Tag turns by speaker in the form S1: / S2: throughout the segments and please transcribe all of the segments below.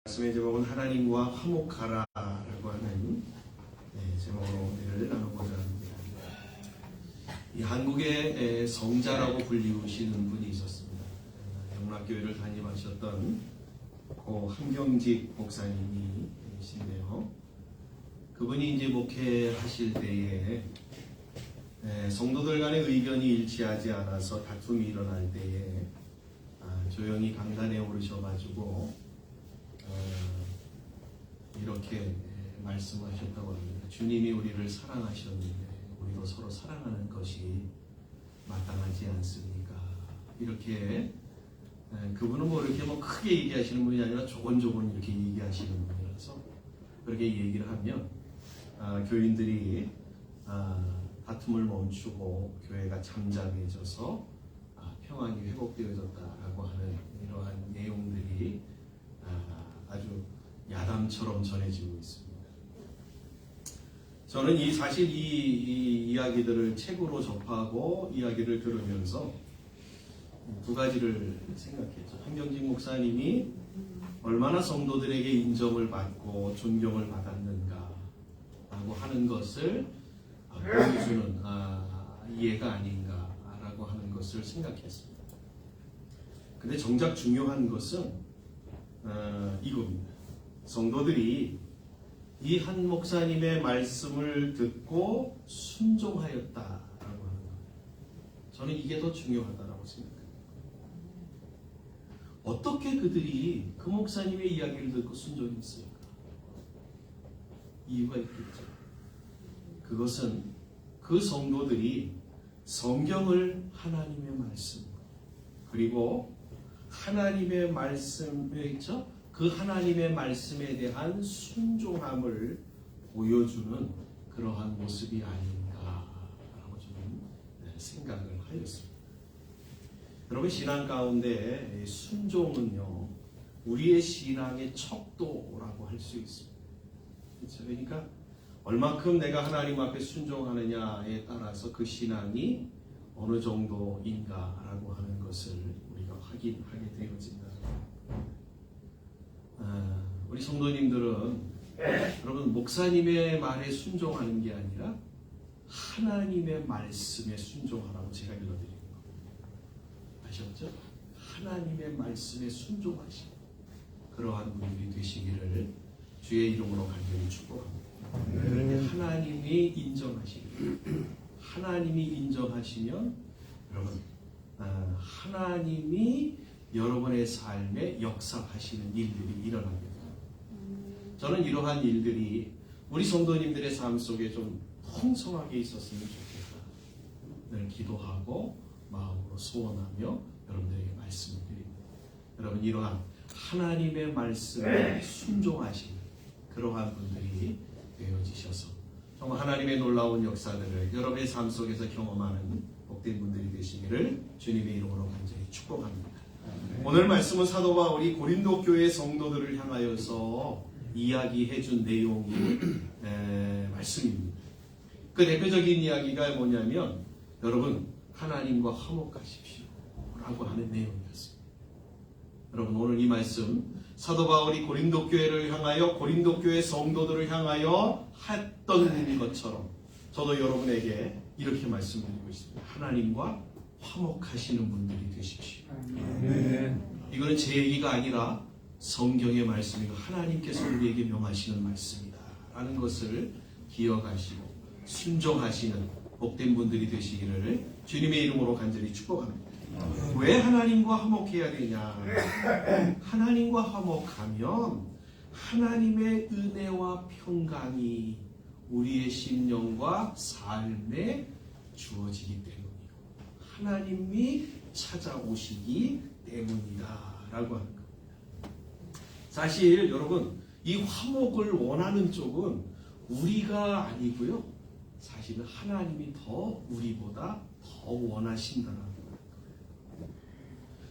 S1: 말씀의 제목은 하나님과 화목하라라고 하는 제목으로 오늘 나누고자 합니다. 이 한국의 성자라고 불리우시는 분이 있었습니다. 영락교회를 담임하셨던 고 한경직 목사님이신데요. 그분이 이제 목회하실 때에 성도들 간의 의견이 일치하지 않아서 다툼이 일어날 때에 조용히 강단에 오르셔가지고 이렇게 말씀하셨다고 합니다. 주님이 우리를 사랑하셨는데 우리도 서로 사랑하는 것이 마땅하지 않습니까? 이렇게 그분은 이렇게 크게 얘기하시는 분이 아니라 조곤조곤 이렇게 얘기하시는 분이라서 그렇게 얘기를 하면 교인들이 다툼을 멈추고 교회가 잠잠해져서 평안이 회복되어졌다라고 하는 이러한 내용들이 아주 야담처럼 전해지고 있습니다. 저는 사실 이 이야기들을 책으로 접하고 이야기를 들으면서 두 가지를 생각했죠. 한경직 목사님이 얼마나 성도들에게 인정을 받고 존경을 받았는가라고 하는 것을 보여주는 이해가 아닌가라고 하는 것을 생각했습니다. 근데 정작 중요한 것은 이겁니다. 성도들이 이 한 목사님의 말씀을 듣고 순종하였다라고 하는 겁니다. 저는 이게 더 중요하다고 생각합니다. 어떻게 그들이 그 목사님의 이야기를 듣고 순종했을까? 이유가 있겠죠. 그것은 그 성도들이 성경을 하나님의 말씀 그리고 하나님의 말씀에 있죠. 그 하나님의 말씀에 대한 순종함을 보여주는 그러한 모습이 아닌가라고 저는 생각을 하였습니다. 여러분 신앙 가운데 순종은요 우리의 신앙의 척도라고 할 수 있습니다. 그렇죠? 그러니까 얼마큼 내가 하나님 앞에 순종하느냐에 따라서 그 신앙이 어느 정도인가라고 하는 것을 우리가 확인하게 되어진다. 우리 성도님들은 여러분 목사님의 말에 순종하는 게 아니라 하나님의 말씀에 순종하라고 제가 읽어드리는 겁니다. 아셨죠? 하나님의 말씀에 순종하시는 그러한 분들이 되시기를 주의 이름으로 간절히 축복합니다. 하나님이 인정하시기를 하나님이 인정하시면 여러분 하나님이 여러분의 삶에 역사하시는 일들이 일어나게 됩니다. 저는 이러한 일들이 우리 성도님들의 삶 속에 좀 풍성하게 있었으면 좋겠다. 늘 기도하고 마음으로 소원하며 여러분들에게 말씀을 드립니다. 여러분 이러한 하나님의 말씀에 순종하시는 그러한 분들이 되어지셔서 정말 하나님의 놀라운 역사들을 여러분의 삶 속에서 경험하는 복된 분들이 되시기를 주님의 이름으로 간절히 축복합니다. 오늘 말씀은 사도 바울이 고린도 교회 성도들을 향하여서 이야기해 준 내용이 말씀입니다. 그 대표적인 이야기가 뭐냐면 여러분 하나님과 화목하십시오 라고 하는 내용이었습니다. 여러분 오늘 이 말씀 사도 바울이 고린도 교회를 향하여 고린도 교회 성도들을 향하여 했던 것처럼 저도 여러분에게 이렇게 말씀드리고 있습니다. 하나님과 화목하시는 분들이 되십시오. 이거는 제 얘기가 아니라 성경의 말씀이고 하나님께서 우리에게 명하시는 말씀이다 라는 것을 기억하시고 순종하시는 복된 분들이 되시기를 주님의 이름으로 간절히 축복합니다. 왜 하나님과 화목해야 되냐? 하나님과 화목하면 하나님의 은혜와 평강이 우리의 심령과 삶에 주어지기 때문이고 하나님이 찾아오시기 때문이다 라고 하는 겁니다. 사실 여러분 이 화목을 원하는 쪽은 우리가 아니고요. 사실은 하나님이 더 우리보다 더 원하신다는 거예요.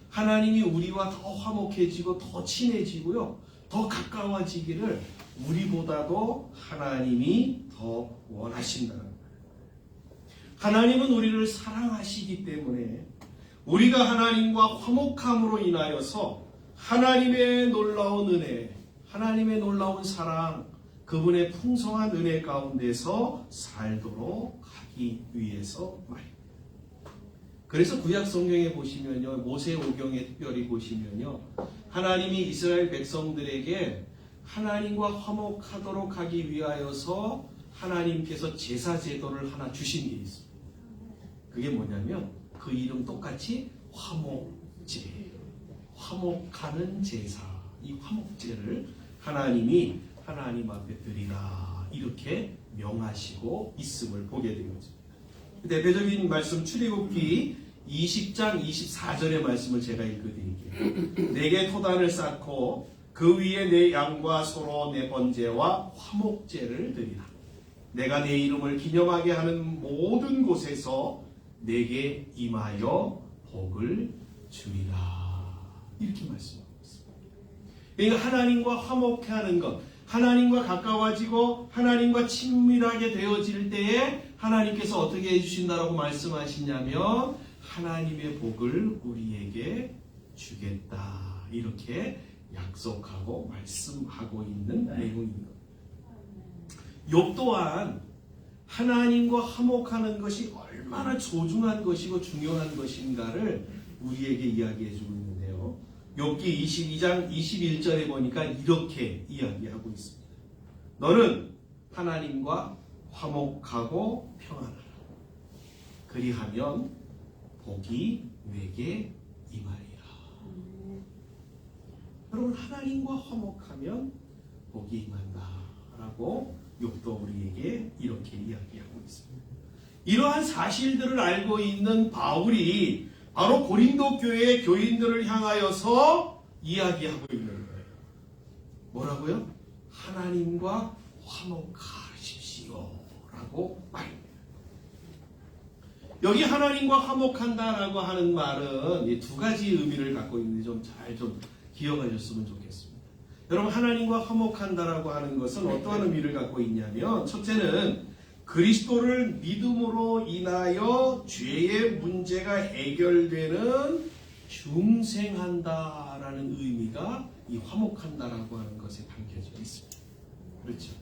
S1: 하나님이 우리와 더 화목해지고 더 친해지고요. 더 가까워지기를 우리보다도 하나님이 더 원하신다는 거예요. 하나님은 우리를 사랑하시기 때문에 우리가 하나님과 화목함으로 인하여서 하나님의 놀라운 은혜, 하나님의 놀라운 사랑, 그분의 풍성한 은혜 가운데서 살도록 하기 위해서 말입니다. 그래서 구약 성경에 보시면요, 모세오경에 특별히 보시면요, 하나님이 이스라엘 백성들에게 하나님과 화목하도록 하기 위하여서 하나님께서 제사 제도를 하나 주신 게 있습니다. 그게 뭐냐면 그 이름 똑같이 화목제, 화목하는 제사, 이 화목제를 하나님이 하나님 앞에 드리라 이렇게 명하시고 있음을 보게 되었습니다. 대표적인 말씀 출애굽기 20장 24절의 말씀을 제가 읽어드릴게요. 내게 토단을 쌓고 그 위에 내 양과 소로 내 번제와 화목제를 드리라. 내가 내 이름을 기념하게 하는 모든 곳에서 내게 임하여 복을 주리라. 이렇게 말씀하고 있습니다. 그러니까 하나님과 화목하는 것, 하나님과 가까워지고 하나님과 친밀하게 되어질 때에 하나님께서 어떻게 해주신다라고 말씀하시냐면 하나님의 복을 우리에게 주겠다. 이렇게 약속하고 말씀하고 있는 내용입니다. 욥 또한 하나님과 화목하는 것이 얼마나 소중한 것이고 중요한 것인가를 우리에게 이야기해주고 있는데요. 욥기 22장 21절에 보니까 이렇게 이야기하고 있습니다. 너는 하나님과 화목하고 평안하라. 그리하면 복이 내게 임하리라. 여러분, 하나님과 화목하면 복이 임한다라고 욥도 우리에게 이렇게 이야기하고 있습니다. 이러한 사실들을 알고 있는 바울이 바로 고린도 교회의 교인들을 향하여서 이야기하고 있는 거예요. 뭐라고요? 하나님과 화목하십시오 라고 말입니다. 여기 하나님과 화목한다라고 하는 말은 두 가지 의미를 갖고 있는데 잘 기억하셨으면 좋겠습니다. 여러분, 하나님과 화목한다라고 하는 것은 어떠한 의미를 갖고 있냐면, 첫째는 그리스도를 믿음으로 인하여 죄의 문제가 해결되는 중생한다라는 의미가 이 화목한다라고 하는 것에 담겨져 있습니다. 그렇죠?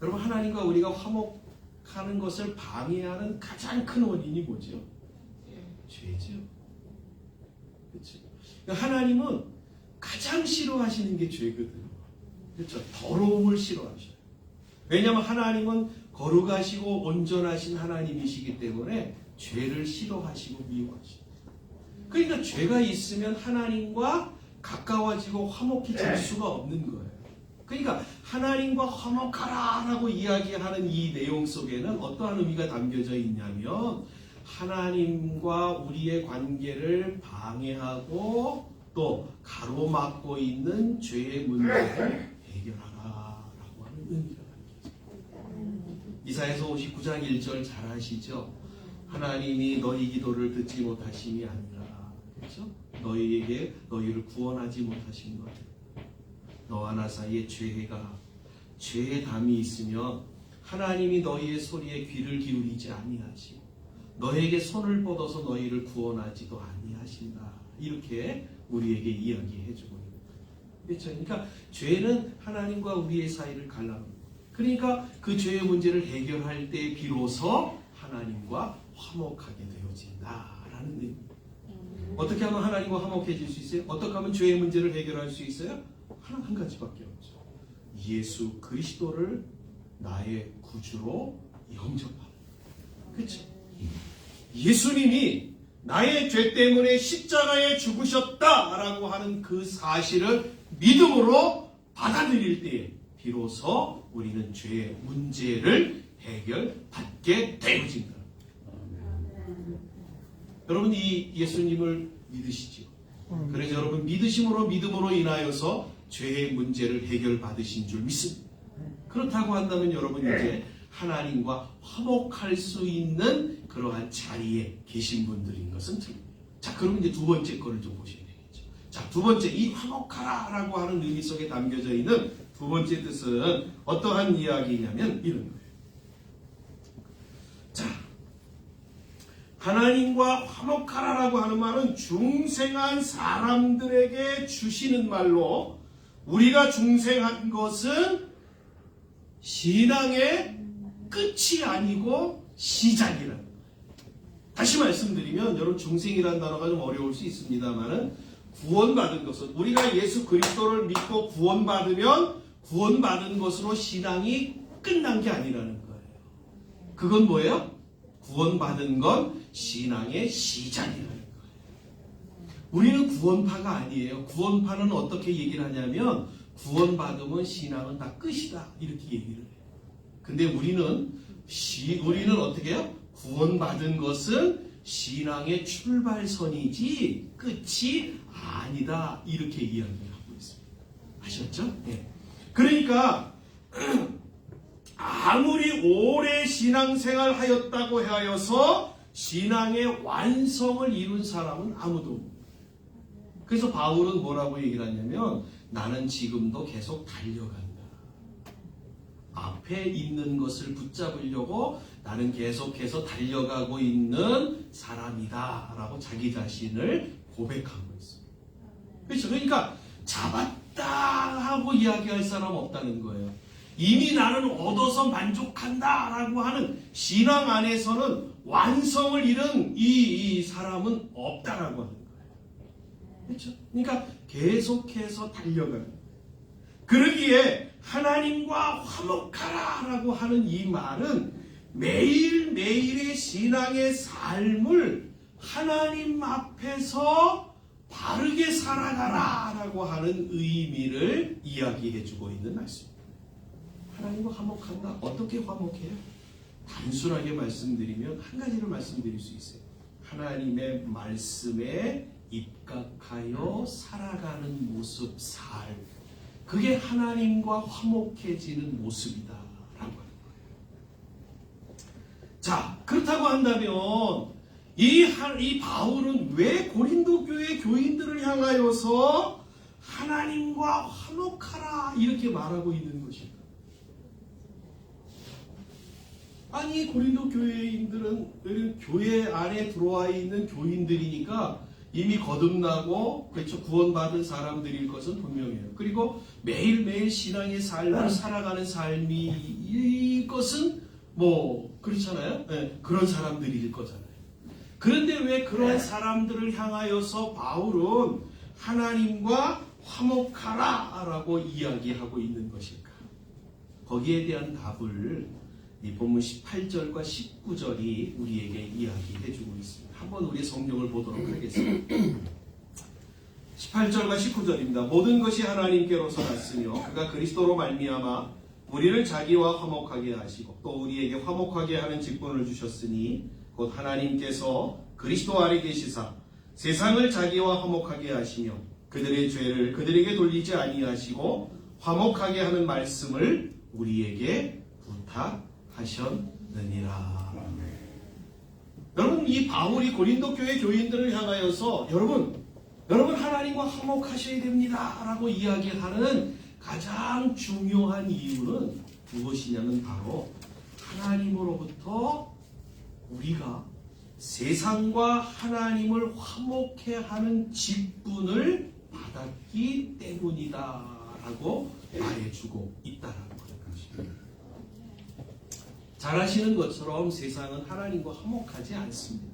S1: 여러분, 하나님과 우리가 화목하는 것을 방해하는 가장 큰 원인이 뭐죠? 죄죠. 그렇죠? 하나님은 가장 싫어하시는 게 죄거든요. 그렇죠? 더러움을 싫어하셔요. 왜냐하면 하나님은 거룩하시고 온전하신 하나님이시기 때문에 죄를 싫어하시고 미워하시고, 그러니까 죄가 있으면 하나님과 가까워지고 화목해질 수가 없는 거예요. 그러니까 하나님과 화목하라라고 이야기하는 이 내용 속에는 어떠한 의미가 담겨져 있냐면 하나님과 우리의 관계를 방해하고 또 가로막고 있는 죄의 문제를 해결하라라고 하는 의미가 담겨져. 이사야서 59장 1절 잘 아시죠? 하나님이 너희 기도를 듣지 못하심이 아니라, 그렇죠? 너희를 구원하지 못하신 것. 너와 나 사이에 죄의 담이 있으면 하나님이 너희의 소리에 귀를 기울이지 아니하시고 너에게 손을 뻗어서 너희를 구원하지도 아니하신다. 이렇게 우리에게 이야기해주고 있는 거예요. 그렇죠? 그러니까 죄는 하나님과 우리의 사이를 갈라놓는, 그러니까 그 죄의 문제를 해결할 때 비로소 하나님과 화목하게 되어진다라는 의미입니다. 어떻게 하면 하나님과 화목해질 수 있어요? 어떻게 하면 죄의 문제를 해결할 수 있어요? 한 가지밖에 없죠. 예수 그리스도를 나의 구주로 영접하는. 그렇죠? 예수님이 나의 죄 때문에 십자가에 죽으셨다라고 하는 그 사실을 믿음으로 받아들일 때에 비로소 우리는 죄의 문제를 해결받게 되어진다. 여러분, 이 예수님을 믿으시죠? 그래서 여러분, 믿음으로 인하여서 죄의 문제를 해결받으신 줄 믿습니다. 그렇다고 한다면 여러분 이제 하나님과 화목할 수 있는 그러한 자리에 계신 분들인 것은 틀립니다. 자, 그럼 이제 두 번째 거를 좀 보셔야 되겠죠. 자, 두 번째, 이 화목하라라고 하는 의미 속에 담겨져 있는 두 번째 뜻은 어떠한 이야기냐면 이런 거예요. 자, 하나님과 화목하라라고 하는 말은 중생한 사람들에게 주시는 말로 우리가 중생한 것은 신앙의 끝이 아니고 시작이라는 거예요. 다시 말씀드리면 여러분 중생이라는 단어가 좀 어려울 수 있습니다만은 구원받은 것은 우리가 예수 그리스도를 믿고 구원받으면 구원받은 것으로 신앙이 끝난 게 아니라는 거예요. 그건 뭐예요? 구원받은 건 신앙의 시작이라는 거예요. 우리는 구원파가 아니에요. 구원파는 어떻게 얘기를 하냐면 구원받으면 신앙은 다 끝이다 이렇게 얘기를 해요. 근데 우리는 어떻게 해요? 구원받은 것은 신앙의 출발선이지 끝이 아니다 이렇게 이야기를 하고 있습니다. 아셨죠? 네. 그러니까 아무리 오래 신앙생활 하였다고 하여서 신앙의 완성을 이룬 사람은 아무도 없습니다. 그래서 바울은 뭐라고 얘기를 하냐면 나는 지금도 계속 달려간다. 앞에 있는 것을 붙잡으려고 나는 계속해서 달려가고 있는 사람이다 라고 자기 자신을 고백하고 있습니다. 그렇죠? 그러니까 잡았다 하고 이야기할 사람 없다는 거예요. 이미 나는 얻어서 만족한다 라고 하는 신앙 안에서는 완성을 이룬 이 사람은 없다라고 하는 거예요. 그렇죠? 그러니까 계속해서 달려가는. 그러기에 하나님과 화목하라 라고 하는 이 말은 매일매일의 신앙의 삶을 하나님 앞에서 바르게 살아가라 라고 하는 의미를 이야기해주고 있는 말씀입니다. 하나님과 화목한다. 어떻게 화목해요? 단순하게 말씀드리면 한 가지를 말씀드릴 수 있어요. 하나님의 말씀에 입각하여 살아가는 모습, 삶. 그게 하나님과 화목해지는 모습이다 라고 하는 거예요. 자, 그렇다고 한다면 이 바울은 왜 고린도 교회 교인들을 향하여서 하나님과 화목하라 이렇게 말하고 있는 것일까? 아니 고린도 교회인들은 교회 안에 들어와 있는 교인들이니까 이미 거듭나고 그렇죠 구원받은 사람들일 것은 분명해요. 그리고 매일매일 신앙의 삶을 살아가는 삶이 이것은 뭐 그렇잖아요. 네, 그런 사람들일 거잖아요. 그런데 왜 그런 사람들을 향하여서 바울은 하나님과 화목하라 라고 이야기하고 있는 것일까? 거기에 대한 답을 이 본문 18절과 19절이 우리에게 이야기해주고 있습니다. 한번 우리 성경을 보도록 하겠습니다. 18절과 19절입니다. 모든 것이 하나님께로서 났으며 그가 그리스도로 말미암아 우리를 자기와 화목하게 하시고 또 우리에게 화목하게 하는 직분을 주셨으니 곧 하나님께서 그리스도 아래 계시사 세상을 자기와 화목하게 하시며 그들의 죄를 그들에게 돌리지 아니하시고 화목하게 하는 말씀을 우리에게 부탁하셨느니라. 여러분 이 바울이 고린도 교회 교인들을 향하여서 여러분 하나님과 화목하셔야 됩니다 라고 이야기하는 가장 중요한 이유는 무엇이냐면 바로 하나님으로부터 우리가 세상과 하나님을 화목해 하는 직분을 받았기 때문이다 라고 말해주고 있다라는 것입니다. 잘 아시는 것처럼 세상은 하나님과 화목하지 않습니다.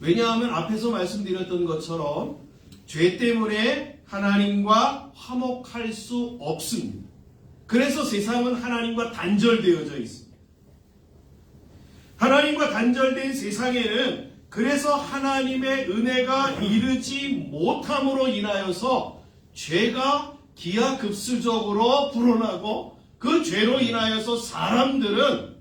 S1: 왜냐하면 앞에서 말씀드렸던 것처럼 죄 때문에 하나님과 화목할 수 없습니다. 그래서 세상은 하나님과 단절되어져 있습니다. 하나님과 단절된 세상에는 그래서 하나님의 은혜가 이르지 못함으로 인하여서 죄가 기하급수적으로 불어나고 그 죄로 인하여서 사람들은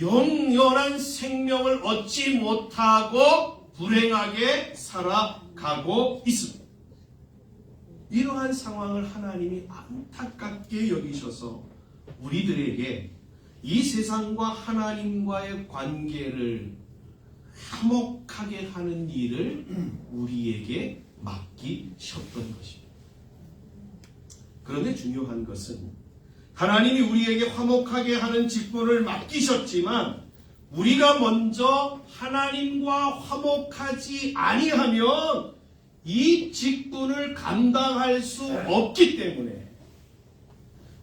S1: 영원한 생명을 얻지 못하고 불행하게 살아가고 있습니다. 이러한 상황을 하나님이 안타깝게 여기셔서 우리들에게 이 세상과 하나님과의 관계를 화목하게 하는 일을 우리에게 맡기셨던 것입니다. 그런데 중요한 것은 하나님이 우리에게 화목하게 하는 직분을 맡기셨지만 우리가 먼저 하나님과 화목하지 아니하면 이 직분을 감당할 수 없기 때문에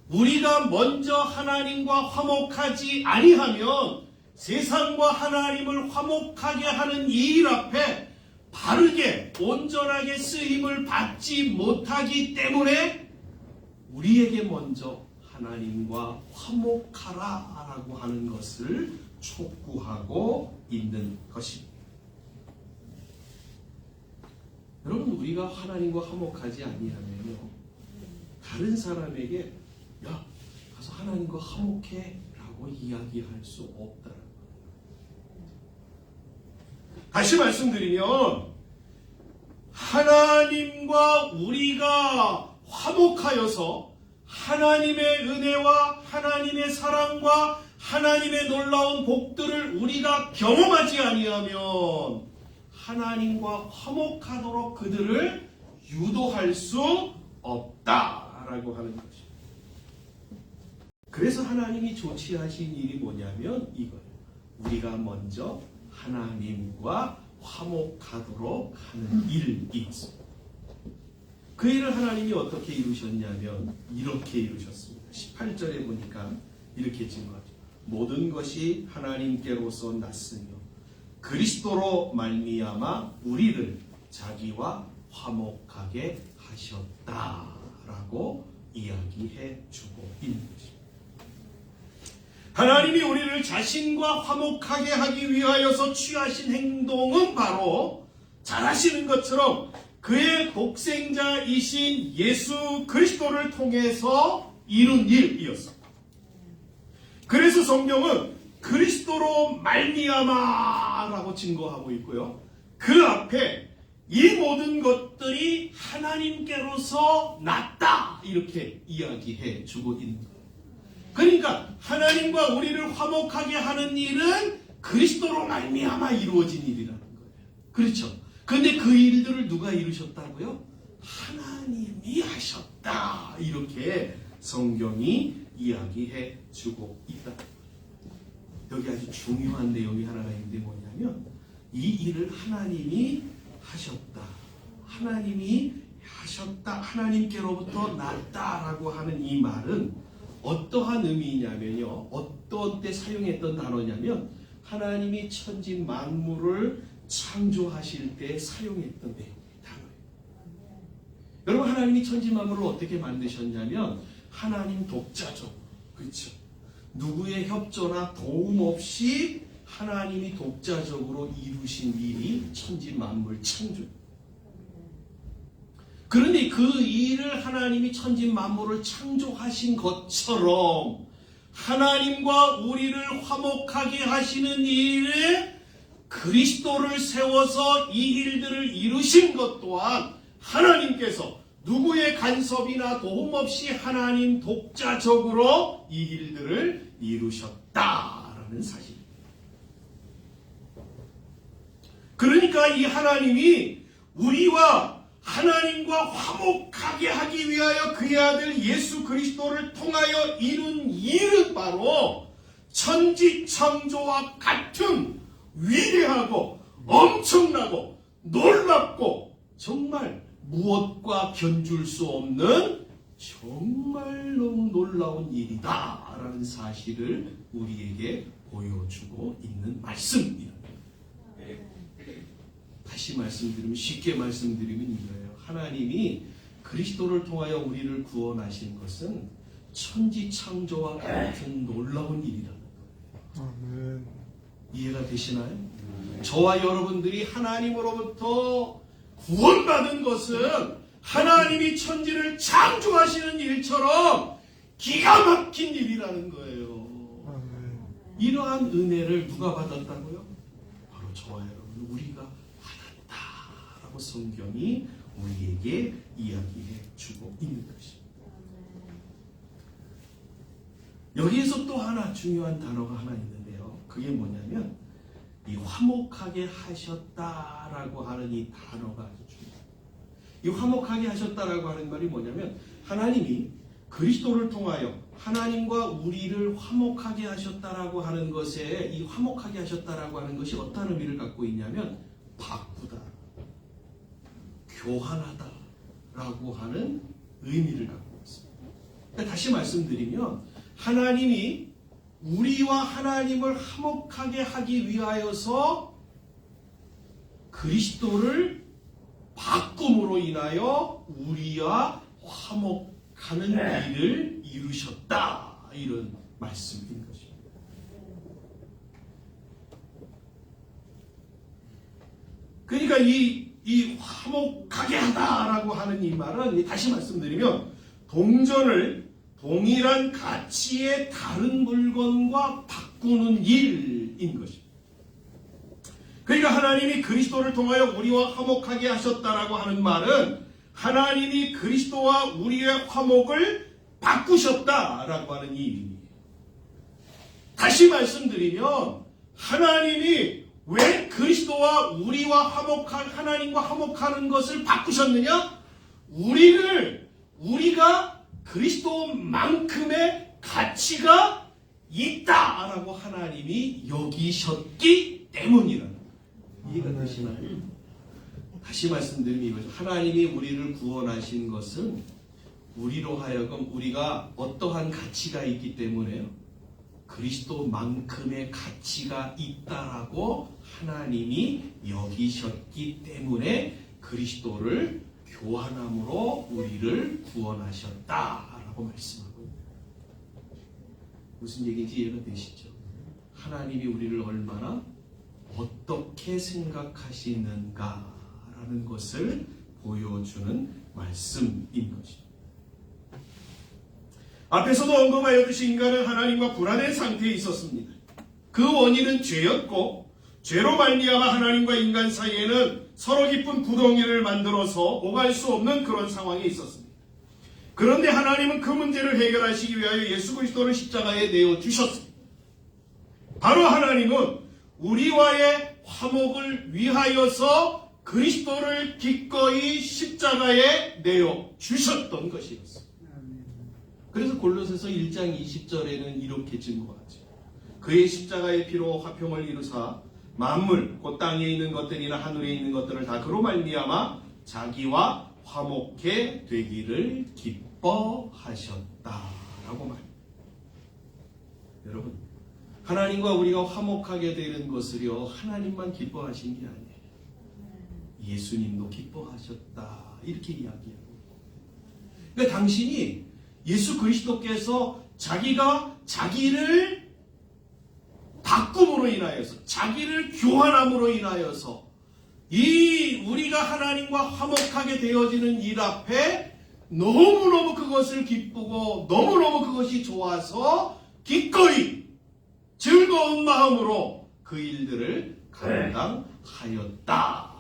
S1: 우리가 먼저 하나님과 화목하지 아니하면 세상과 하나님을 화목하게 하는 이 일 앞에 바르게 온전하게 쓰임을 받지 못하기 때문에 우리에게 먼저 하나님과 화목하라라고 하는 것을 촉구하고 있는 것입니다. 여러분, 우리가 하나님과 화목하지 아니하면요, 다른 사람에게 야, 가서 하나님과 화목해 라고 이야기할 수 없다는 거예요. 다시 말씀드리면 하나님과 우리가 화목하여서 하나님의 은혜와 하나님의 사랑과 하나님의 놀라운 복들을 우리가 경험하지 아니하면 하나님과 화목하도록 그들을 유도할 수 없다라고 하는 것입니다. 그래서 하나님이 조치하신 일이 뭐냐면 이거예요. 우리가 먼저 하나님과 화목하도록 하는 일이었습니다. 그 일을 하나님이 어떻게 이루셨냐면 이렇게 이루셨습니다. 18절에 보니까 이렇게 증거하죠. 모든 것이 하나님께로서 났으며 그리스도로 말미암아 우리를 자기와 화목하게 하셨다라고 이야기해 주고 있는 것입니다. 하나님이 우리를 자신과 화목하게 하기 위하여서 취하신 행동은 바로 잘 아시는 것처럼 그의 독생자이신 예수 그리스도를 통해서 이룬 일이었습니다. 그래서 성경은 그리스도로 말미암아라고 증거하고 있고요. 그 앞에 이 모든 것들이 하나님께로서 났다 이렇게 이야기해 주고 있는 거예요. 그러니까 하나님과 우리를 화목하게 하는 일은 그리스도로 말미암아 이루어진 일이라는 거예요. 그렇죠? 근데 그 일들을 누가 이루셨다고요? 하나님이 하셨다. 이렇게 성경이 이야기해 주고 있다. 여기 아주 중요한 내용이 하나가 있는데 뭐냐면 이 일을 하나님이 하셨다. 하나님이 하셨다. 하나님께로부터 났다라고 하는 이 말은 어떠한 의미냐면요. 어떤 때 사용했던 단어냐면 하나님이 천지 만물을 창조하실 때 사용했던 단어예요. 여러분, 하나님이 천지 만물을 어떻게 만드셨냐면 하나님 독자적, 그렇죠? 누구의 협조나 도움 없이 하나님이 독자적으로 이루신 일이 천지 만물 창조예요. 그런데 그 일을 하나님이 천지 만물을 창조하신 것처럼 하나님과 우리를 화목하게 하시는 일에 그리스도를 세워서 이 일들을 이루신 것 또한 하나님께서 누구의 간섭이나 도움 없이 하나님 독자적으로 이 일들을 이루셨다라는 사실입니다. 그러니까 이 하나님이 우리와 하나님과 화목하게 하기 위하여 그의 아들 예수 그리스도를 통하여 이룬 일은 바로 천지창조와 같은 위대하고 엄청나고 놀랍고 정말 무엇과 견줄 수 없는 정말로 놀라운 일이다라는 사실을 우리에게 보여주고 있는 말씀입니다. 다시 말씀드리면, 쉽게 말씀드리면 이거예요. 하나님이 그리스도를 통하여 우리를 구원하신 것은 천지 창조와 같은 놀라운 일이라는 거예요. 이해가 되시나요? 저와 여러분들이 하나님으로부터 구원받은 것은 하나님이 천지를 창조하시는 일처럼 기가 막힌 일이라는 거예요. 이러한 은혜를 누가 받았다고요? 바로 저와 여러분, 우리가 받았다라고 성경이 우리에게 이야기해 주고 있는 것입니다. 여기에서 또 하나 중요한 단어가 하나 있는데요. 그게 뭐냐면 이 화목하게 하셨다라고 하는 이 단어가 아주 중요해요. 이 화목하게 하셨다라고 하는 말이 뭐냐면 하나님이 그리스도를 통하여 하나님과 우리를 화목하게 하셨다라고 하는 것에, 이 화목하게 하셨다라고 하는 것이 어떤 의미를 갖고 있냐면 바꾸다, 교환하다라고 하는 의미를 갖고 있습니다. 그러니까 다시 말씀드리면 하나님이 우리와 하나님을 화목하게 하기 위하여서 그리스도를 바꿈으로 인하여 우리와 화목하는 일을 이루셨다. 이런 말씀인 것입니다. 그러니까 이 화목하게 하다라고 하는 이 말은 다시 말씀드리면 동전을 동일한 가치의 다른 물건과 바꾸는 일인 것입니다. 그러니까 하나님이 그리스도를 통하여 우리와 화목하게 하셨다라고 하는 말은 하나님이 그리스도와 우리의 화목을 바꾸셨다라고 하는 일입니다. 다시 말씀드리면 하나님이 왜 그리스도와 하나님과 화목하는 것을 바꾸셨느냐? 우리가 그리스도만큼의 가치가 있다라고 하나님이 여기셨기 때문이라는 거예요. 이해가 되시나요? 다시 말씀드리면 이거죠. 하나님이 우리를 구원하신 것은 우리로 하여금 우리가 어떠한 가치가 있기 때문에요. 그리스도만큼의 가치가 있다라고 하나님이 여기셨기 때문에 그리스도를 교환함으로 우리를 구원하셨다라고 말씀하고 있습니다. 무슨 얘기인지 이해가 되시죠? 하나님이 우리를 얼마나 어떻게 생각하시는가라는 것을 보여주는 말씀인 것입니다. 앞에서도 언급하였듯이 인간은 하나님과 불화된 상태에 있었습니다. 그 원인은 죄였고 죄로 말미암아 하나님과 인간 사이에는 서로 깊은 구덩이를 만들어서 오갈 수 없는 그런 상황에 있었습니다. 그런데 하나님은 그 문제를 해결하시기 위하여 예수 그리스도를 십자가에 내어주셨습니다. 바로 하나님은 우리와의 화목을 위하여서 그리스도를 기꺼이 십자가에 내어주셨던 것이었습니다. 그래서 골로새서 1장 20절에는 이렇게 증거하죠. 그의 십자가의 피로 화평을 이루사 만물 곧 땅에 있는 것들이나 하늘에 있는 것들을 다 그로 말미암아 자기와 화목해 되기를 기뻐하셨다라고 말합니다. 여러분, 하나님과 우리가 화목하게 되는 것을요 하나님만 기뻐하신 게 아니에요. 예수님도 기뻐하셨다 이렇게 이야기합니다. 그러니까 당신이 예수 그리스도께서 자기를 바꿈으로 인하여서 자기를 교환함으로 인하여서 우리가 하나님과 화목하게 되어지는 일 앞에 너무너무 그것을 기쁘고 너무너무 그것이 좋아서 기꺼이 즐거운 마음으로 그 일들을 감당하였다.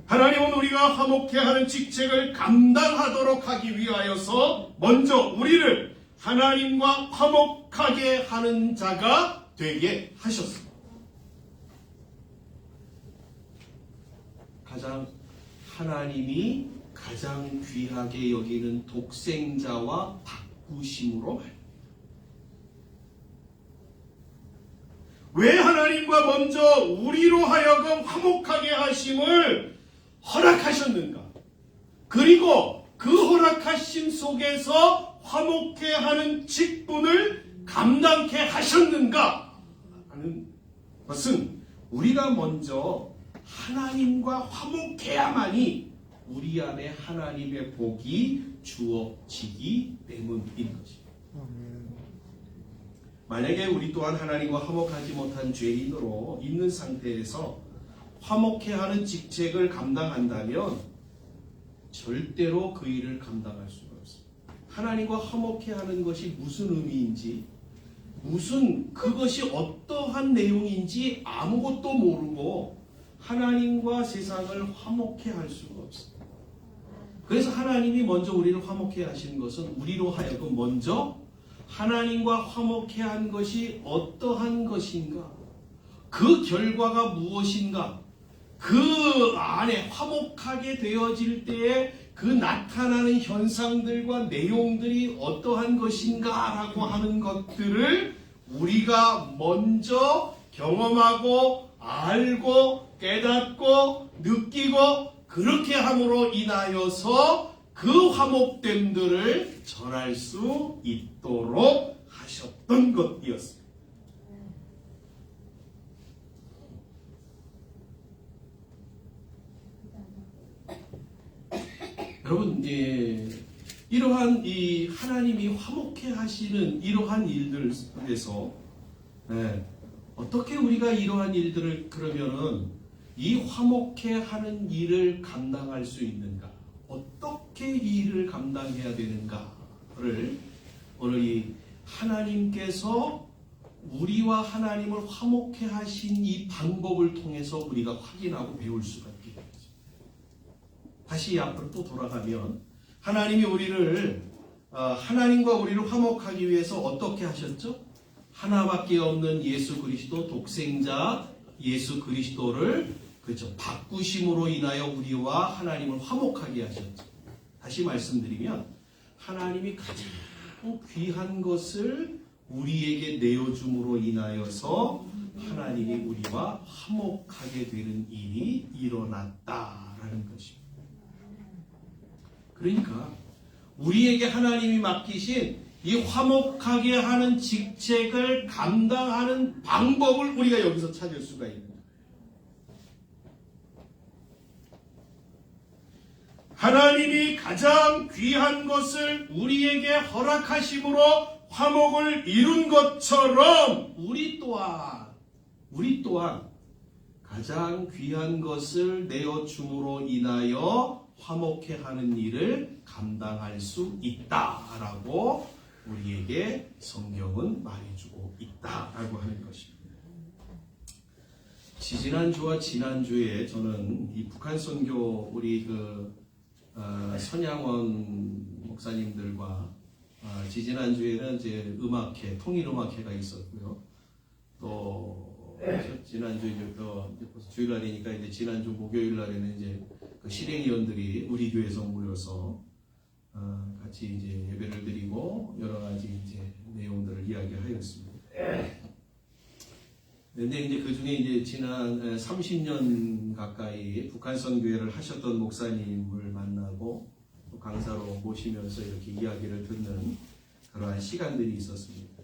S1: 하나님은 우리가 화목해 하는 직책을 감당하도록 하기 위하여서 먼저 우리를 하나님과 화목하게 하는 자가 되게 하셨습니다. 하나님이 가장 귀하게 여기는 독생자와 바꾸심으로 말입니다. 왜 하나님과 먼저 우리로 하여금 화목하게 하심을 허락하셨는가? 그리고 그 허락하심 속에서 화목해 하는 직분을 감당케 하셨는가? 하는 것은 우리가 먼저 하나님과 화목해야만이 우리 안에 하나님의 복이 주어지기 때문인 것입니다. 만약에 우리 또한 하나님과 화목하지 못한 죄인으로 있는 상태에서 화목해 하는 직책을 감당한다면 절대로 그 일을 감당할 수가 없습니다. 하나님과 화목해 하는 것이 무슨 의미인지, 그것이 어떠한 내용인지 아무것도 모르고 하나님과 세상을 화목해 할 수가 없습니다. 그래서 하나님이 먼저 우리를 화목해 하신 것은 우리로 하여금 먼저 하나님과 화목해 한 것이 어떠한 것인가, 그 결과가 무엇인가, 그 안에 화목하게 되어질 때에 그 나타나는 현상들과 내용들이 어떠한 것인가라고 하는 것들을 우리가 먼저 경험하고 알고 깨닫고 느끼고 그렇게 함으로 인하여서 그 화목됨들을 전할 수 있도록 하셨던 것이었습니다. 여러분, 이러한 이 하나님이 화목해 하시는 이러한 일들 속에서 어떻게 우리가 이러한 일들을 그러면은 이 화목해 하는 일을 감당할 수 있는가? 어떻게 이 일을 감당해야 되는가를 오늘 이 하나님께서 우리와 하나님을 화목해 하신 이 방법을 통해서 우리가 확인하고 배울 수가 있게 됩니다. 다시 앞으로 또 돌아가면 하나님이 우리를 하나님과 우리를 화목하기 위해서 어떻게 하셨죠? 하나밖에 없는 예수 그리스도 독생자 예수 그리스도를 그렇죠. 바꾸심으로 인하여 우리와 하나님을 화목하게 하셨죠. 다시 말씀드리면 하나님이 가장 귀한 것을 우리에게 내어줌으로 인하여서 하나님이 우리와 화목하게 되는 일이 일어났다라는 것입니다. 그러니까 우리에게 하나님이 맡기신 이 화목하게 하는 직책을 감당하는 방법을 우리가 여기서 찾을 수가 있는 거예요. 하나님이 가장 귀한 것을 우리에게 허락하심으로 화목을 이룬 것처럼 우리 또한 가장 귀한 것을 내어줌으로 인하여 화목해 하는 일을 감당할 수 있다라고 우리에게 성경은 말해주고 있다라고 하는 것입니다. 지지난주와 지난주에 저는 이 북한 선교 우리 선양원 목사님들과 지지난주에는 이제 음악회, 통일음악회가 있었고요. 또 지난주 주일날이니까 이제 지난주 목요일날에는 이제 그 실행위원들이 우리 교회에서 모여서 같이 이제 예배를 드리고 여러 가지 이제 내용들을 이야기하였습니다. 그런데 이제 그 중에 이제 지난 30년 가까이 북한 선교회를 하셨던 목사님을 만나고 또 강사로 모시면서 이렇게 이야기를 듣는 그러한 시간들이 있었습니다.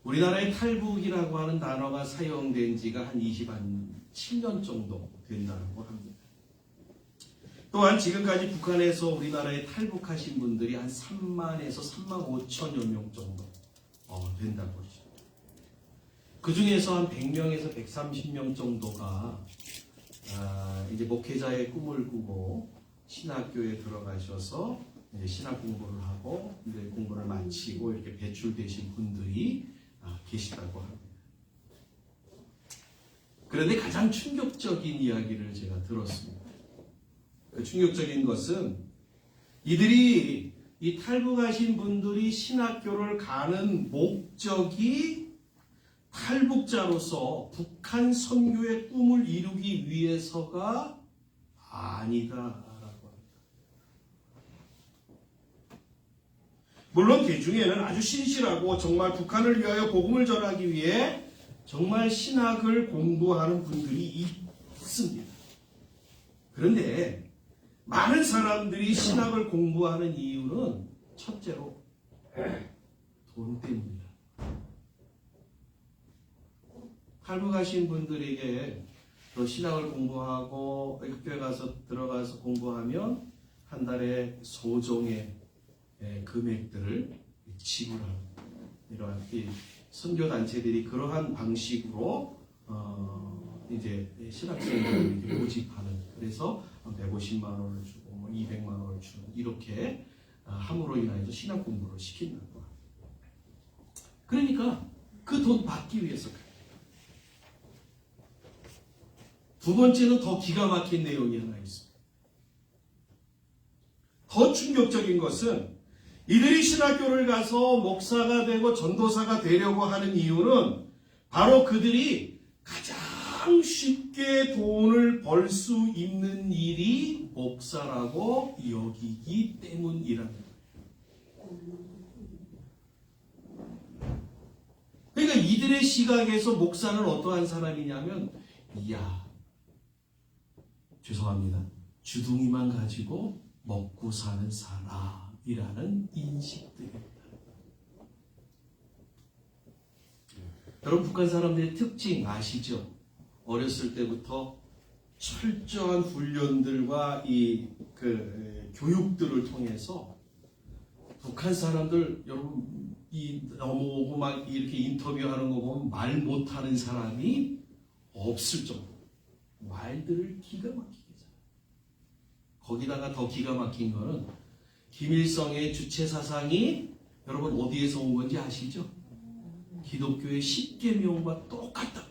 S1: 우리나라의 탈북이라고 하는 단어가 사용된 지가 한 27년 정도 된다고 합니다. 또한 지금까지 북한에서 우리나라에 탈북하신 분들이 한 3만에서 3만 5천여 명 정도 된다고 하죠. 그 중에서 한 100명에서 130명 정도가 이제 목회자의 꿈을 꾸고 신학교에 들어가셔서 이제 신학 공부를 하고 이제 공부를 마치고 이렇게 배출되신 분들이 계시다고 합니다. 그런데 가장 충격적인 이야기를 제가 들었습니다. 그 충격적인 것은 이들이 이 탈북하신 분들이 신학교를 가는 목적이 탈북자로서 북한 선교의 꿈을 이루기 위해서가 아니다라고 합니다. 물론 그 중에는 아주 신실하고 정말 북한을 위하여 복음을 전하기 위해 정말 신학을 공부하는 분들이 있습니다. 그런데 많은 사람들이 신학을 공부하는 이유는 첫째로 돈 때문입니다. 탈북하신 분들에게 신학을 공부하고 학교에 가서 들어가서 공부하면 한 달에 소정의 금액들을 지불하는 이러한 선교 단체들이 그러한 방식으로 이제 신학생들을 모집하는 그래서 150만 원을 주고 200만 원을 주는 이렇게 함으로 인하여서 신학 공부를 시킨다고 합니다. 그러니까 그 돈 받기 위해서 두 번째는 더 기가 막힌 내용이 하나 있습니다. 더 충격적인 것은 이들이 신학교를 가서 목사가 되고 전도사가 되려고 하는 이유는 바로 그들이 가장 쉽게 돈을 벌 수 있는 일이 목사라고 여기기 때문이라는 거예요. 그러니까 이들의 시각에서 목사는 어떠한 사람이냐면 이야 죄송합니다. 주둥이만 가지고 먹고 사는 사람이라는 인식들입니다. 여러분, 북한 사람들의 특징 아시죠? 어렸을 때부터 철저한 훈련들과 교육들을 통해서 북한 사람들, 여러분, 넘어오고 막 이렇게 인터뷰하는 거 보면 말 못하는 사람이 없을 정도로 말들을 기가 막히게 잘해요. 거기다가 더 기가 막힌 거는 김일성의 주체 사상이 여러분 어디에서 온 건지 아시죠? 기독교의 10계명과 똑같다.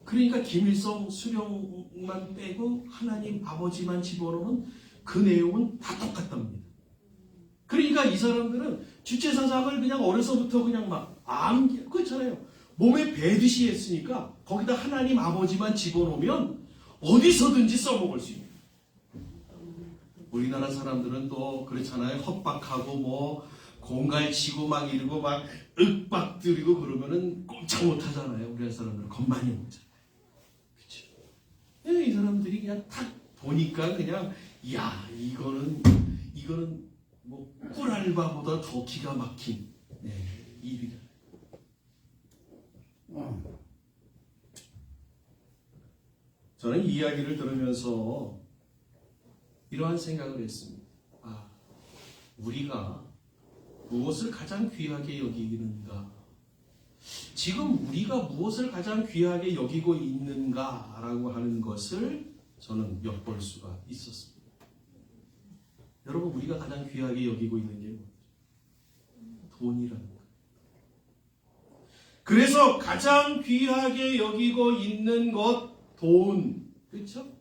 S1: 그러니까 김일성 수령만 빼고 하나님 아버지만 집어넣으면 그 내용은 다 똑같답니다. 그러니까 이 사람들은 주체사상을 그냥 어려서부터 그냥 막 그렇잖아요. 몸에 배듯이 했으니까 거기다 하나님 아버지만 집어넣으면 어디서든지 써먹을 수 있는. 우리나라 사람들은 또 그렇잖아요. 헛박하고 뭐 공갈치고 막 이러고 막 윽박들이고 그러면은 꼼짝 못하잖아요. 우리나라 사람들은 겁많이 먹잖아요. 그렇죠? 이 사람들이 그냥 딱 보니까 그냥 이거는 뭐 꿀알바보다 더 기가 막힌 일이다. 저는 이 이야기를 들으면서 이러한 생각을 했습니다. 우리가 무엇을 가장 귀하게 여기는가? 지금 우리가 무엇을 가장 귀하게 여기고 있는가라고 하는 것을 저는 엿볼 수가 있었습니다. 여러분, 우리가 가장 귀하게 여기고 있는 게 뭐죠? 돈이라는 거예요. 그래서 가장 귀하게 여기고 있는 것, 돈. 그렇죠?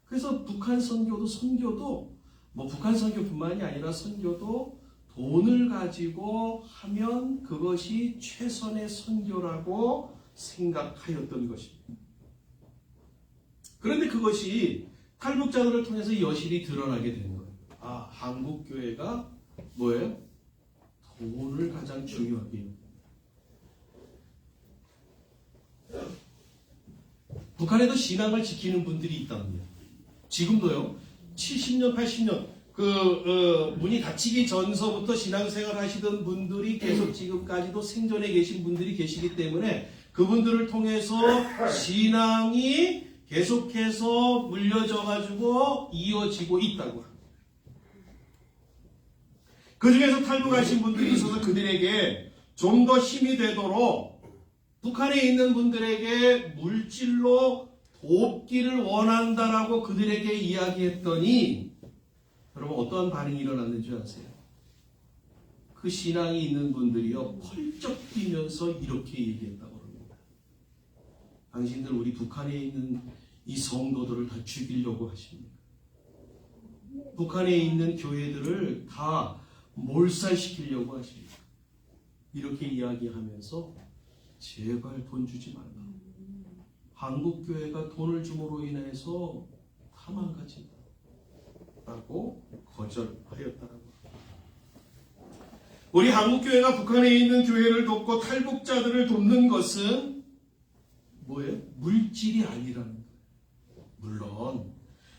S1: 그래서 북한 선교도 뭐 북한 선교뿐만이 아니라 선교도 돈을 가지고 하면 그것이 최선의 선교라고 생각하였던 것입니다. 그런데 그것이 탈북자들을 통해서 여실히 드러나게 된 거예요. 한국교회가 뭐예요? 돈을 가장 중요하게 여깁니다. 북한에도 신앙을 지키는 분들이 있답니다. 지금도요. 70년, 80년 문이 닫히기 전서부터 신앙생활 하시던 분들이 계속 지금까지도 생존해 계신 분들이 계시기 때문에 그분들을 통해서 신앙이 계속해서 물려져 가지고 이어지고 있다고 합니다. 그 중에서 탈북하신 분들이 있어서 그들에게 좀 더 힘이 되도록 북한에 있는 분들에게 물질로 돕기를 원한다라고 그들에게 이야기했더니 여러분 어떠한 반응이 일어났는지 아세요? 그 신앙이 있는 분들이요 펄쩍 뛰면서 이렇게 얘기했다고 합니다. 당신들 우리 북한에 있는 이 성도들을 다 죽이려고 하십니까? 북한에 있는 교회들을 다 몰살시키려고 하십니까? 이렇게 이야기하면서 제발 돈 주지 말라. 한국교회가 돈을 줌으로 인해서 다 망가진다. 라고 거절하였다라고. 우리 한국교회가 북한에 있는 교회를 돕고 탈북자들을 돕는 것은 뭐예요? 물질이 아니라는 거예요. 물론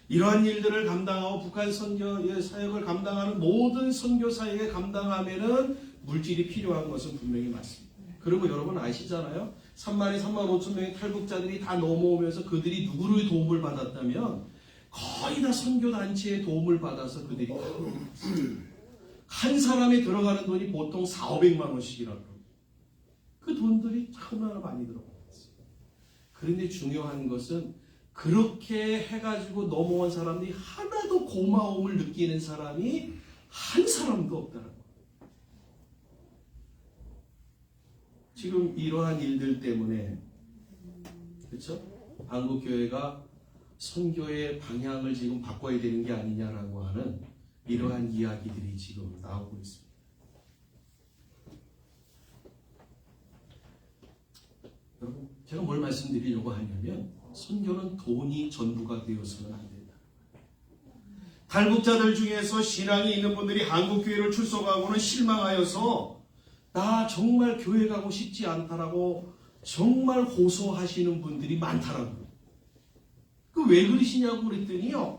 S1: 이러한 일들을 감당하고 북한 선교 사역을 감당하는 모든 선교 사역에 감당하면은 물질이 필요한 것은 분명히 맞습니다. 그리고 여러분 아시잖아요. 3만 5천 명의 탈북자들이 다 넘어오면서 그들이 누구를 도움을 받았다면 거의 다 선교단체의 도움을 받아서 그들이 한 사람에 들어가는 돈이 보통 400~500만 원씩이라고 그 돈들이 얼마나 많이 들어갔어요. 그런데 중요한 것은 그렇게 해가지고 넘어온 사람들이 하나도 고마움을 느끼는 사람이 한 사람도 없다는 거예요. 지금 이러한 일들 때문에 그렇죠? 한국교회가 선교의 방향을 지금 바꿔야 되는 게 아니냐라고 하는 이러한 이야기들이 지금 나오고 있습니다. 여러분, 제가 뭘 말씀드리려고 하냐면 선교는 돈이 전부가 되어서는 안 된다. 탈북자들 중에서 신앙이 있는 분들이 한국교회를 출석하고는 실망하여서 나 정말 교회 가고 싶지 않다라고 정말 호소하시는 분들이 많다라고. 그 왜 그러시냐고 그랬더니요.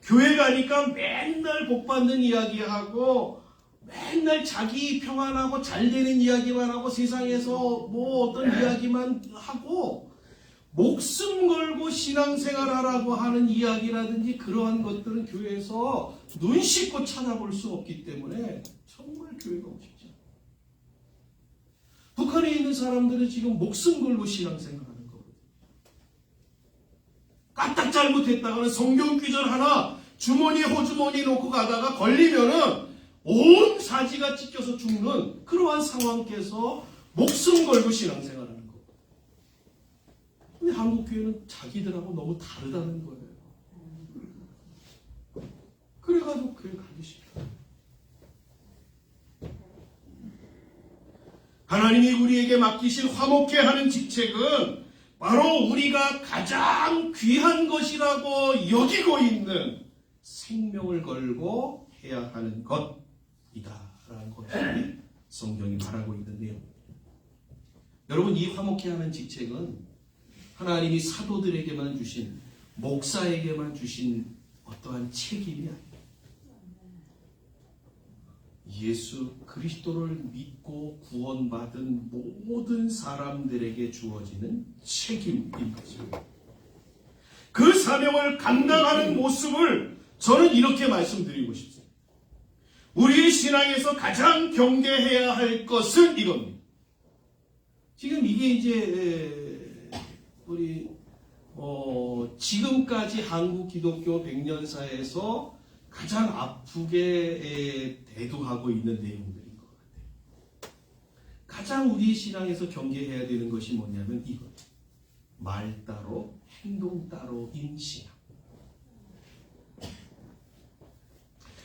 S1: 교회 가니까 맨날 복 받는 이야기하고 맨날 자기 평안하고 잘 되는 이야기만 하고 세상에서 뭐 어떤 이야기만 하고 목숨 걸고 신앙생활하라고 하는 이야기라든지 그러한 것들은 교회에서 눈 씻고 찾아볼 수 없기 때문에 정말 교회가 오고 싶지 않아요. 북한에 있는 사람들은 지금 목숨 걸고 신앙생활하는 거거든요. 까딱 잘못했다가는 성경 귀절 하나 주머니에 호주머니 놓고 가다가 걸리면은 온 사지가 찢겨서 죽는 그러한 상황께서 목숨 걸고 신앙생활하는 거예요. 근데 한국 교회는 자기들하고 너무 다르다는 거예요. 그래가지고 교회 가기 싫다. 하나님이 우리에게 맡기신 화목해 하는 직책은 바로 우리가 가장 귀한 것이라고 여기고 있는 생명을 걸고 해야 하는 것이다라는 것이 성경이 말하고 있는 내용입니다. 여러분, 이 화목해 하는 직책은 하나님이 사도들에게만 주신, 목사에게만 주신 어떠한 책임이 아니에요. 예수 그리스도를 믿고 구원받은 모든 사람들에게 주어지는 책임인 것입니다. 그 사명을 감당하는 모습을 저는 이렇게 말씀드리고 싶습니다. 우리의 신앙에서 가장 경계해야 할 것은 이겁니다. 지금 이게 이제 우리 지금까지 한국 기독교 100년사에서 가장 아프게 대두하고 있는 내용들인 것 같아요. 가장 우리 신앙에서 경계해야 되는 것이 뭐냐면 이거예요. 말 따로 행동 따로인 신앙.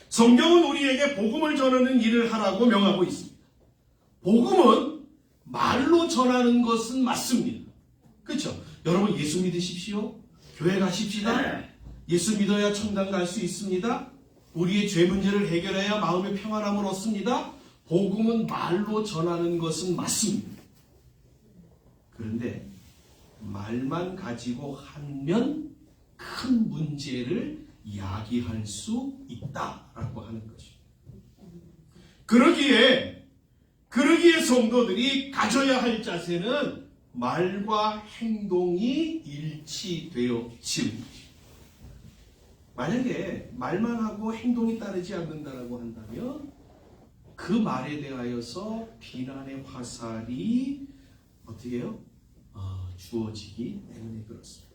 S1: 성경은 우리에게 복음을 전하는 일을 하라고 명하고 있습니다. 복음은 말로 전하는 것은 맞습니다. 그렇죠? 여러분, 예수 믿으십시오. 교회 가십시다. 예수 믿어야 천당 갈 수 있습니다. 우리의 죄 문제를 해결해야 마음의 평안함을 얻습니다. 복음은 말로 전하는 것은 맞습니다. 그런데 말만 가지고 하면 큰 문제를 야기할 수 있다라고 하는 것입니다. 그러기에 성도들이 가져야 할 자세는 말과 행동이 일치되어지는 것입니다. 만약에 말만 하고 행동이 따르지 않는다라고 한다면 그 말에 대하여서 비난의 화살이 어떻게 해요? 주어지기 때문에 그렇습니다.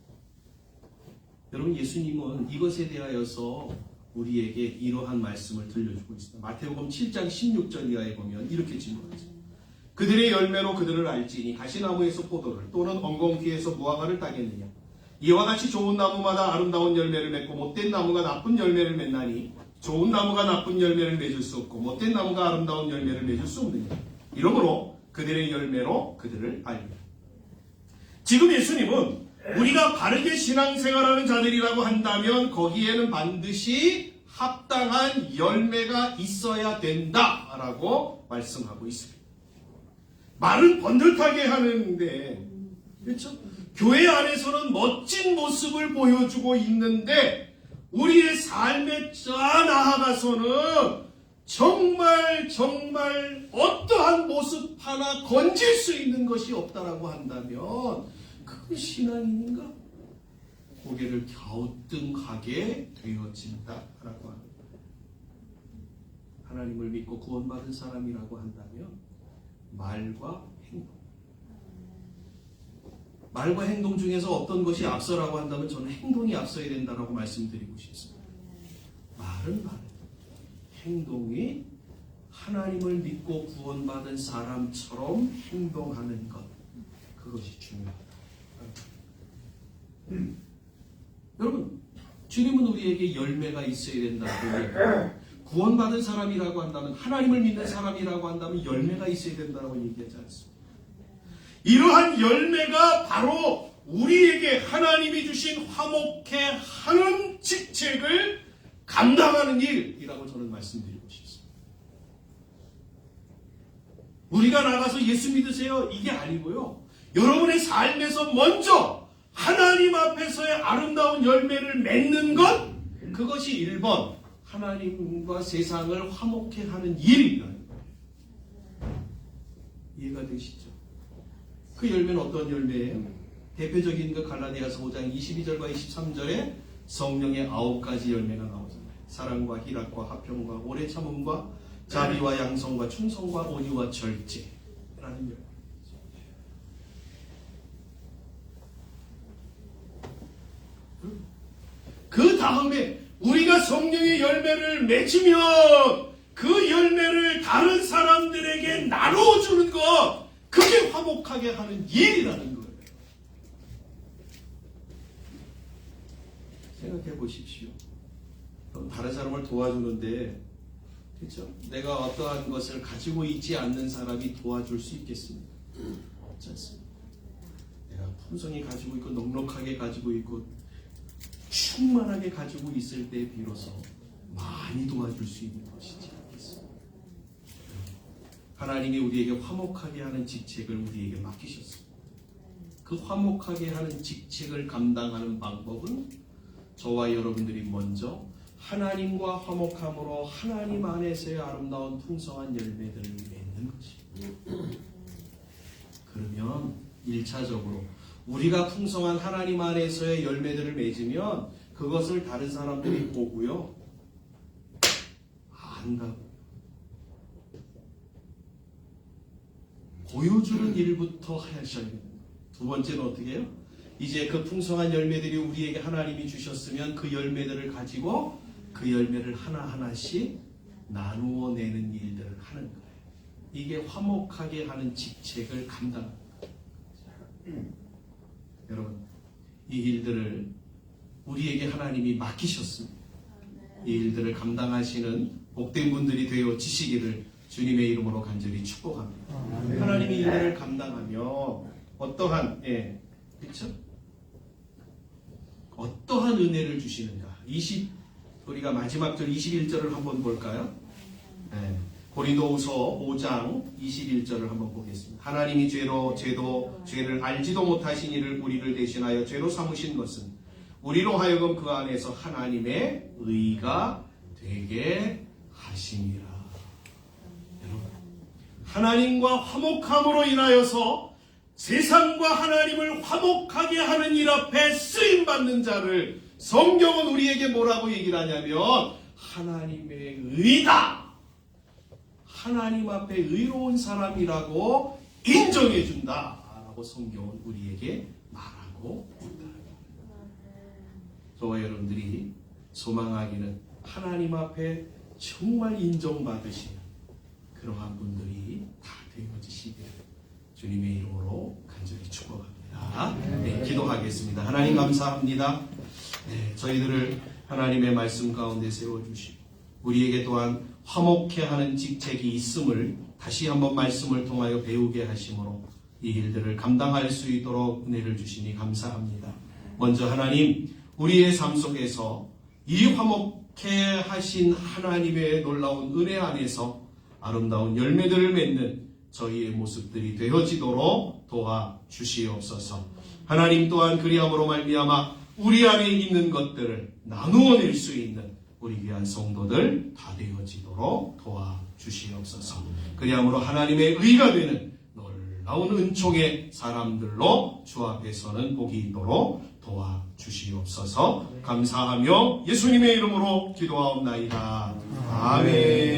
S1: 여러분, 예수님은 이것에 대하여서 우리에게 이러한 말씀을 들려주고 있습니다. 마태복음 7장 16절 이하에 보면 이렇게 질문하죠. 그들의 열매로 그들을 알지니 가시나무에서 포도를 또는 엉겅퀴에서 무화과를 따겠느냐. 이와 같이 좋은 나무마다 아름다운 열매를 맺고 못된 나무가 나쁜 열매를 맺나니 좋은 나무가 나쁜 열매를 맺을 수 없고 못된 나무가 아름다운 열매를 맺을 수 없느냐. 이러므로 그들의 열매로 그들을 알리라. 지금 예수님은 우리가 바르게 신앙생활하는 자들이라고 한다면 거기에는 반드시 합당한 열매가 있어야 된다라고 말씀하고 있습니다. 말은 번듯하게 하는데, 그렇죠? 교회 안에서는 멋진 모습을 보여주고 있는데 우리의 삶에 나아가서는 정말 어떠한 모습 하나 건질 수 있는 것이 없다라고 한다면 그건 신앙인인가? 고개를 갸우뚱하게 되어진다라고 합니다. 하나님을 믿고 구원받은 사람이라고 한다면 말과 행동 중에서 어떤 것이 앞서라고 한다면 저는 행동이 앞서야 된다라고 말씀드리고 싶습니다. 말은 말, 행동이 하나님을 믿고 구원받은 사람처럼 행동하는 것, 그것이 중요하다. 여러분, 주님은 우리에게 열매가 있어야 된다고 얘기해요. 구원받은 사람이라고 한다면, 하나님을 믿는 사람이라고 한다면 열매가 있어야 된다고 얘기하지 않습니다. 이러한 열매가 바로 우리에게 하나님이 주신 화목해 하는 직책을 감당하는 일이라고 저는 말씀드리고 싶습니다. 우리가 나가서 예수 믿으세요, 이게 아니고요. 여러분의 삶에서 먼저 하나님 앞에서의 아름다운 열매를 맺는 것, 그것이 1번 하나님과 세상을 화목케 하는 일이라는 거예요. 이해가 되시죠? 그 열매는 어떤 열매예요? 대표적인 그 갈라디아서 5장 22절과 23절에 성령의 9가지 열매가 나오잖아요. 사랑과 희락과 화평과 오래 참음과 자비와 양성과 충성과 온유와 절제라는 열매. 그 다음에 우리가 성령의 열매를 맺으면 그 열매를 다른 사람들에게 나눠주는 것, 그게 화목하게 하는 일이라는 거예요. 생각해 보십시오. 다른 사람을 도와주는데, 그렇죠? 내가 어떠한 것을 가지고 있지 않는 사람이 도와줄 수 있겠습니까? 없지 않습니다. 내가 풍성히 가지고 있고 넉넉하게 가지고 있고 충만하게 가지고 있을 때 비로소 많이 도와줄 수 있는 것이지 않겠습니까? 하나님이 우리에게 화목하게 하는 직책을 우리에게 맡기셨습니다. 그 화목하게 하는 직책을 감당하는 방법은 저와 여러분들이 먼저 하나님과 화목함으로 하나님 안에서의 아름다운 풍성한 열매들을 맺는 것입니다. 그러면 1차적으로 우리가 풍성한 하나님 안에서의 열매들을 맺으면 그것을 다른 사람들이 보고요, 안다고 보여주는 일부터 하셔야 됩니다. 두 번째는 어떻게 해요? 이제 그 풍성한 열매들이 우리에게 하나님이 주셨으면 그 열매들을 가지고 그 열매를 하나하나씩 나누어 내는 일들을 하는 거예요. 이게 화목하게 하는 직책을 감당하는 거예요. 여러분, 이 일들을 우리에게 하나님이 맡기셨습니다. 이 일들을 감당하시는 복된 분들이 되어지시기를 주님의 이름으로 간절히 축복합니다. 하나님이 이 일을 감당하며 어떠한, 그렇죠? 어떠한 은혜를 주시는가? 우리가 마지막 절 21절을 한번 볼까요? 고린도후서 5장 21절을 한번 보겠습니다. 하나님이 죄를 알지도 못하신 이를 우리를 대신하여 죄로 삼으신 것은 우리로 하여금 그 안에서 하나님의 의가 되게 하심이라. 여러분, 하나님과 화목함으로 인하여서 세상과 하나님을 화목하게 하는 일 앞에 쓰임받는 자를 성경은 우리에게 뭐라고 얘기를 하냐면 하나님의 의다, 하나님 앞에 의로운 사람이라고 인정해 준다 라고 성경은 우리에게 말하고 있다. 저와 여러분들이 소망하기는 하나님 앞에 정말 인정받으시는 그러한 분들이 다 되어지시기를 주님의 이름으로 간절히 축복합니다. 기도하겠습니다. 하나님 감사합니다. 저희들을 하나님의 말씀 가운데 세워주시고 우리에게 또한 화목케 하는 직책이 있음을 다시 한번 말씀을 통하여 배우게 하심으로 이 일들을 감당할 수 있도록 은혜를 주시니 감사합니다. 먼저 하나님, 우리의 삶 속에서 이 화목케 하신 하나님의 놀라운 은혜 안에서 아름다운 열매들을 맺는 저희의 모습들이 되어지도록 도와주시옵소서. 하나님 또한 그리함으로 말미암아 우리 안에 있는 것들을 나누어낼 수 있는 우리 귀한 성도들 다 되어지도록 도와주시옵소서. 그리함으로 하나님의 의가 되는 놀라운 은총의 사람들로 주 앞에서는 복이 있도록 도와주시옵소서. 감사하며 예수님의 이름으로 기도하옵나이다. 아멘.